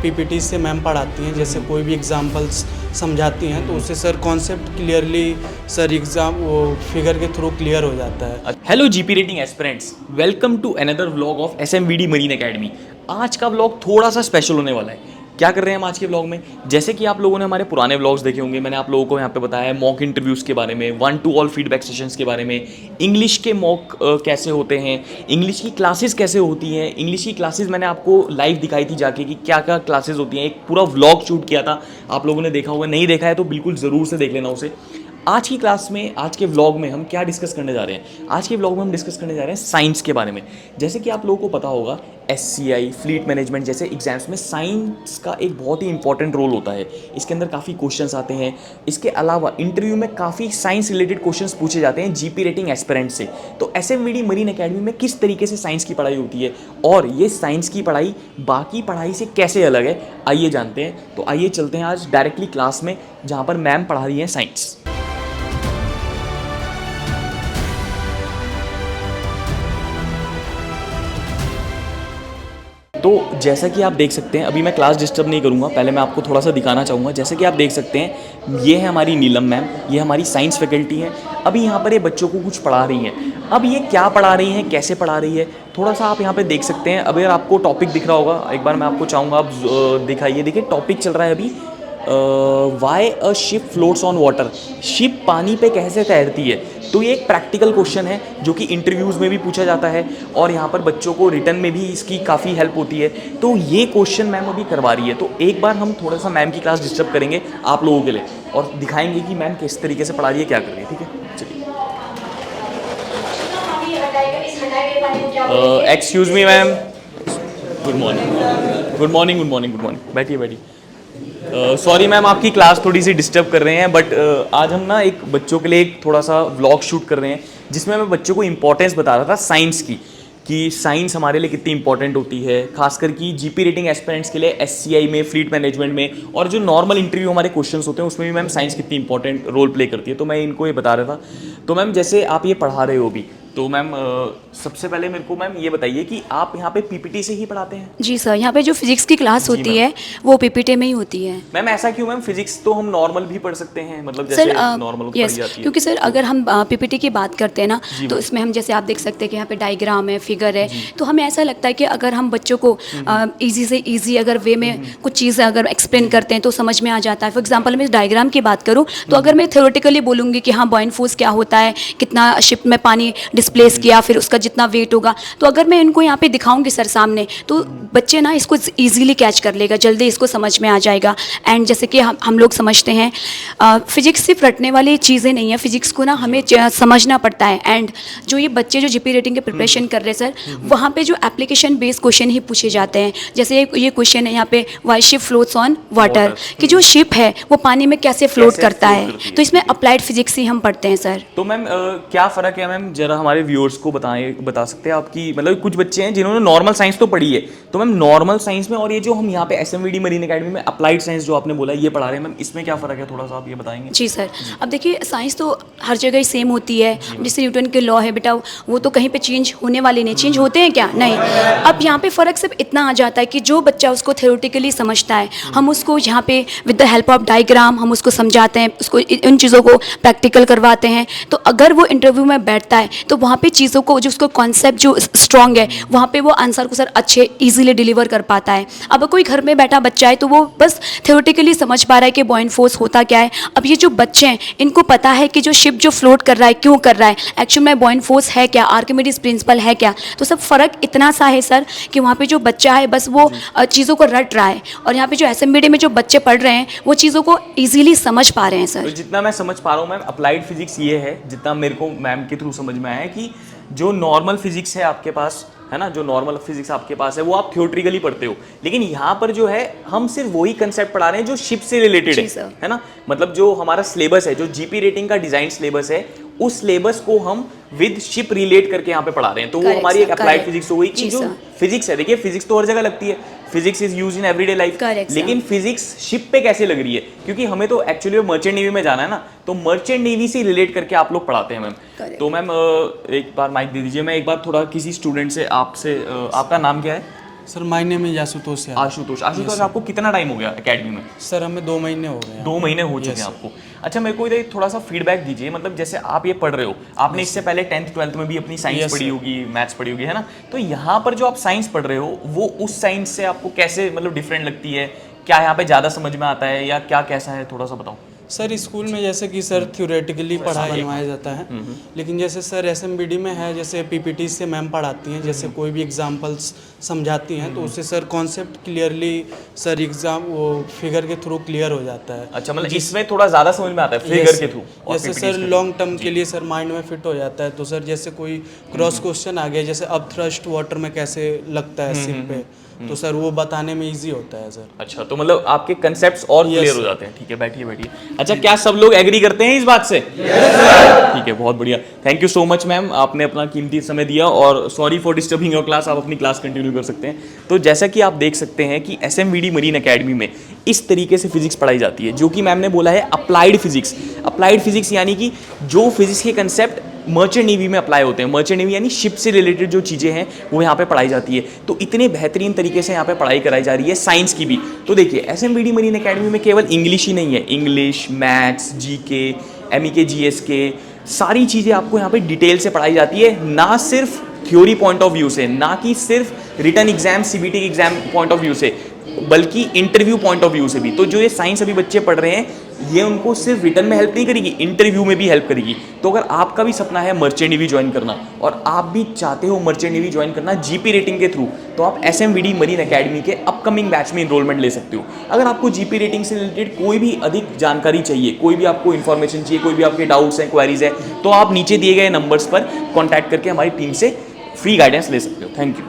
PPT से ma'am पढ़ाती हैं, जैसे कोई भी एग्जांपल्स समझाती हैं तो उससे sir concept clearly sir exam वो फिगर के थ्रू क्लियर हो जाता है। Hello GP rating aspirants, welcome to another vlog of SMVD marine academy. आज का व्लॉग थोड़ा सा स्पेशल होने वाला है। क्या कर रहे हैं हम आज के व्लॉग में? जैसे कि आप लोगों ने हमारे पुराने व्लॉग्स देखे होंगे, मैंने आप लोगों को यहाँ पे बताया है मॉक इंटरव्यूज़ के बारे में, 1 to all फीडबैक सेशंस के बारे में, इंग्लिश के मॉक कैसे होते हैं, इंग्लिश की क्लासेस कैसे होती हैं। इंग्लिश की क्लासेस मैंने आपको लाइव दिखाई थी जाके कि क्या क्या क्लासेस होती हैं। एक पूरा व्लॉग शूट किया था, आप लोगों ने देखा होगा, नहीं देखा है तो बिल्कुल ज़रूर से देख लेना उसे। आज की क्लास में, आज के व्लॉग में हम क्या डिस्कस करने जा रहे हैं? आज के व्लॉग में हम डिस्कस करने जा रहे हैं साइंस के बारे में। जैसे कि आप लोगों को पता होगा, एससीआई, फ्लीट मैनेजमेंट जैसे एग्जाम्स में साइंस का एक बहुत ही इंपॉर्टेंट रोल होता है। इसके अंदर काफ़ी क्वेश्चंस आते हैं। इसके अलावा इंटरव्यू में काफ़ी साइंस रिलेटेड क्वेश्चंस पूछे जाते हैं जीपी रेटिंग एस्पिरेंट से। तो एसएमवीडी मरीन एकेडमी में किस तरीके से साइंस की पढ़ाई होती है और ये साइंस की पढ़ाई बाकी पढ़ाई से कैसे अलग है, आइए जानते हैं। तो आइए चलते हैं आज डायरेक्टली क्लास में, जहाँ पर मैम पढ़ा रही हैं साइंस। तो जैसा कि आप देख सकते हैं, अभी मैं क्लास डिस्टर्ब नहीं करूंगा, पहले मैं आपको थोड़ा सा दिखाना चाहूँगा। जैसे कि आप देख सकते हैं, ये है हमारी नीलम मैम, ये हमारी साइंस फैकल्टी है। अभी यहाँ पर ये बच्चों को कुछ पढ़ा रही हैं। अब ये क्या पढ़ा रही हैं, कैसे पढ़ा रही है, थोड़ा सा आप यहाँ पे देख सकते हैं। अगर आपको टॉपिक दिख रहा होगा, एक बार मैं आपको चाहूँगा आप दिखाइए। देखिए टॉपिक चल रहा है अभी, why a ship floats on water, ship पानी पे कैसे तैरती है। तो ये एक प्रैक्टिकल क्वेश्चन है जो कि इंटरव्यूज़ में भी पूछा जाता है और यहाँ पर बच्चों को रिटर्न में भी इसकी काफ़ी हेल्प होती है। तो ये क्वेश्चन मैम अभी करवा रही है। तो एक बार हम थोड़ा सा मैम की क्लास डिस्टर्ब करेंगे आप लोगों के लिए और दिखाएंगे कि मैम किस तरीके से पढ़ा रही है, क्या कर रही है। ठीक है, चलिए। Excuse me ma'am, good morning. Good morning, good morning, good morning. बैठिए बैठिए। सॉरी मैम, आपकी क्लास थोड़ी सी डिस्टर्ब कर रहे हैं, बट आज हम ना एक बच्चों के लिए एक थोड़ा सा व्लॉग शूट कर रहे हैं जिसमें मैं बच्चों को इंपॉर्टेंस बता रहा था साइंस की, कि साइंस हमारे लिए कितनी इंपॉर्टेंट होती है, खासकर कि जीपी रेटिंग एस्पिरेंट्स के लिए एससीआई में, फ्लीट मैनेजमेंट में, और जो नॉर्मल इंटरव्यू हमारे क्वेश्चंस होते हैं उसमें भी मैम साइंस कितनी इंपॉर्टेंट रोल प्ले करती है। तो मैं इनको ये बता रहा था। तो मैम जैसे आप ये पढ़ा रहे हो अभी, तो मैम सबसे पहले मेरे को मैम ये बताइए कि आप यहाँ पे पीपीटी से ही पढ़ाते हैं? जी सर, यहाँ पे जो फिजिक्स की क्लास होती है वो पीपीटी में ही होती है। मैम ऐसा क्यों? मैम फिजिक्स तो हम नॉर्मल भी पढ़ सकते हैं, मतलब जैसे नॉर्मल पढ़ी जाती है। क्योंकि सर अगर हम पीपीटी की बात करते हैं ना, तो इसमें हम जैसे आप देख सकते हैं कि यहाँ पे डायग्राम है, फिगर है, तो हमें ऐसा लगता है कि अगर हम बच्चों को ईजी से ईजी अगर वे में कुछ चीज़ें अगर एक्सप्लेन करते हैं तो समझ में आ जाता है। फॉर एग्जाम्पल मैं डायग्राम की बात करूँ तो अगर मैं थ्योरेटिकली बोलूँगी कि हाँ बॉइंट फोर्स क्या होता है, कितना शिप में पानी डिस्प्लेस किया, फिर उसका जितना वेट होगा, तो अगर मैं इनको यहाँ पे दिखाऊंगी सर सामने, तो बच्चे ना इसको इजीली कैच कर लेगा, जल्दी इसको समझ में आ जाएगा। एंड जैसे कि हम लोग समझते हैं फिजिक्स सिर्फ रटने वाली चीज़ें नहीं है, फिजिक्स को ना हमें समझना पड़ता है। एंड जो ये बच्चे जो जीपी रेटिंग के प्रिपरेशन कर रहे हैं सर, वहाँ पे जो एप्लीकेशन बेस्ड क्वेश्चन ही पूछे जाते हैं। जैसे ये क्वेश्चन है यहाँ पे, why ship floats on water, कि जो शिप है वो पानी में कैसे फ्लोट करता है, तो इसमें अप्लाइड फिजिक्स ही हम पढ़ते हैं सर। तो मैम क्या फ़र्क है मैम, जरा हमारे व्यूअर्स को बता सकते हैं आपकी, मतलब कुछ बच्चे हैं जिन्होंने नॉर्मल साइंस तो पढ़ी है, तो मैम नॉर्मल साइंस में और ये जो हम यहाँ पे एसएमवीडी मरीन एकेडमी में अप्लाइड साइंस जो आपने बोला ये पढ़ा रहे हैं, मैम इसमें क्या फ़र्क है, थोड़ा सा आप ये बताएंगे? जी सर, अब देखिए साइंस तो हर जगह ही सेम होती है। जैसे न्यूटन के लॉ है बेटा, वो तो कहीं पे चेंज होने वाले नहीं, चेंज होते हैं क्या? नहीं। अब यहाँ पे फ़र्क सिर्फ इतना आ जाता है कि जो बच्चा उसको थ्योरेटिकली समझता है, हम उसको यहाँ पे with the help of diagram हम उसको समझाते हैं, उसको इन चीज़ों को प्रैक्टिकल करवाते हैं। तो अगर वो इंटरव्यू में बैठता है तो वहाँ पे चीज़ों को, जो उसको कॉन्सेप्ट जो स्ट्रॉन्ग है, वहाँ पे वो आंसर को सर अच्छे इजीली डिलीवर कर पाता है। अब कोई घर में बैठा बच्चा है तो वो बस थ्योरेटिकली समझ पा रहा है कि बॉइंट फोर्स होता क्या है। अब ये जो बच्चे हैं इनको पता है कि जो शिप जो फ्लोट कर रहा है क्यों कर रहा है, एक्चुअल में बॉइंट फोर्स है क्या, आर्किमिडीज प्रिंसिपल है क्या। तो सब फ़र्क इतना सा है सर कि वहाँ पे जो बच्चा है बस वो चीज़ों को रट रहा है, और यहाँ पे जो एसएमवीडी में जो बच्चे पढ़ रहे हैं वो चीज़ों को ईजिली समझ पा रहे हैं सर। तो जितना मैं समझ पा रहा हूँ मैम, अप्लाइड फिजिक्स ये है, जितना मेरे को मैम के थ्रू समझ में आया है कि जो नॉर्मल फिजिक्स है आपके पास, है ना, जो नॉर्मल फिजिक्स आपके पास है वो आप थ्योरेटिकली पढ़ते हो, लेकिन यहाँ पर जो है हम सिर्फ वही कंसेप्ट पढ़ा रहे हैं जो शिप से रिलेटेड है ना। मतलब जो हमारा सिलेबस है, जो जीपी रेटिंग का डिजाइन सिलेबस है, उस सिलेबस को हम विद शिप रिलेट करके यहाँ पे पढ़ा रहे हैं। तो वो हमारी एक अप्लाइड फिजिक्स हो गई कि जो फिजिक्स है, देखिए फिजिक्स तो हर जगह लगती है, physics is use in everyday life, लेकिन फिजिक्स शिप पे कैसे लग रही है, क्योंकि हमें तो एक्चुअली मर्चेंट नेवी में जाना है ना, तो मर्चेंट नेवी से रिलेट करके आप लोग पढ़ाते हैं मैम। तो मैम एक बार माइक दे दीजिए, मैं एक बार थोड़ा किसी स्टूडेंट से आपका नाम क्या है? Sir my name is Ashutosh Yadav. Ashutosh. Ashutosh, आपको कितना टाइम हो गया एकेडमी में? सर हमें 2 महीने हो गए हैं। 2 महीने हो चुके हैं आपको। अच्छा, मेरे को इधर थोड़ा सा फीडबैक दीजिए, मतलब जैसे आप ये पढ़ रहे हो, आपने इससे पहले 10th 12th में भी अपनी साइंस पढ़ी होगी, मैथ्स पढ़ी होगी, है ना? तो यहाँ पर जो आप साइंस पढ़ रहे हो वो उस साइंस से आपको कैसे मतलब डिफरेंट लगती है? क्या यहाँ पे ज़्यादा समझ में आता है या क्या कैसा है, थोड़ा सा बताओ। सर स्कूल में जैसे कि सर थ्योरेटिकली पढ़ाया जाता है, लेकिन जैसे सर एसएमबीडी में है, जैसे पीपीटी से मैम पढ़ाती हैं, जैसे कोई भी एग्जांपल्स समझाती हैं तो उससे sir concept clearly sir exam वो फिगर के थ्रू क्लियर हो जाता है। अच्छा, मतलब इसमें थोड़ा ज़्यादा समझ में आता है फिगर के थ्रू। जैसे सर लॉन्ग टर्म के लिए सर माइंड में फिट हो जाता है। तो सर जैसे कोई क्रॉस क्वेश्चन आ गया, जैसे अब थ्रस्ट वाटर में कैसे लगता है सिर पे, तो सर वो बताने में इजी होता है सर। अच्छा, तो मतलब आपके कंसेप्ट्स और क्लियर हो जाते हैं। ठीक है, बैठिए बैठिए। अच्छा, क्या सब लोग एग्री करते हैं इस बात से? ठीक है, बहुत बढ़िया। Thank you so much ma'am, आपने अपना कीमती समय दिया और sorry for disturbing your class. आप अपनी क्लास कंटिन्यू कर सकते हैं। तो जैसा कि आप देख सकते हैं कि SMVD मरीन एकेडमी में इस तरीके से फिजिक्स पढ़ाई जाती है, जो कि मैम ने बोला है अप्लाइड फिजिक्स। अप्लाइड फिजिक्स यानी कि जो फिजिक्स के कंसेप्ट मर्चेंट नेवी में अप्लाई होते हैं। मर्चेंट नेवी यानी शिप से रिलेटेड जो चीज़ें हैं वो यहाँ पे पढ़ाई जाती है। तो इतने बेहतरीन तरीके से यहाँ पे पढ़ाई कराई जा रही है साइंस की भी। तो देखिए, SMVD मरीन एकेडमी में केवल इंग्लिश ही नहीं है, English, maths, GK, MEK, GSK, सारी चीज़ें आपको यहाँ पे डिटेल से पढ़ाई जाती है, ना सिर्फ थ्योरी पॉइंट ऑफ व्यू से, ना कि सिर्फ written exam CBT exam point of view से, बल्कि इंटरव्यू पॉइंट ऑफ व्यू से भी। तो जो ये साइंस अभी बच्चे पढ़ रहे हैं, ये उनको सिर्फ रिटन में हेल्प नहीं करेगी, इंटरव्यू में भी हेल्प करेगी। तो अगर आपका भी सपना है मर्चेंट नेवी ज्वाइन करना और आप भी चाहते हो मर्चेंट नेवी ज्वाइन करना GP रेटिंग के थ्रू, तो आप SMVD मरीन एकेडमी के अपकमिंग बैच में इनरोलमेंट ले सकते हो। अगर आपको GP रेटिंग से रिलेटेड कोई भी अधिक जानकारी चाहिए, कोई भी आपको इन्फॉर्मेशन चाहिए, कोई भी आपके डाउट्स हैं, क्वेरीज है, तो आप नीचे दिए गए नंबर्स पर कॉन्टैक्ट करके हमारी टीम से फ्री गाइडेंस ले सकते हो। Thank you.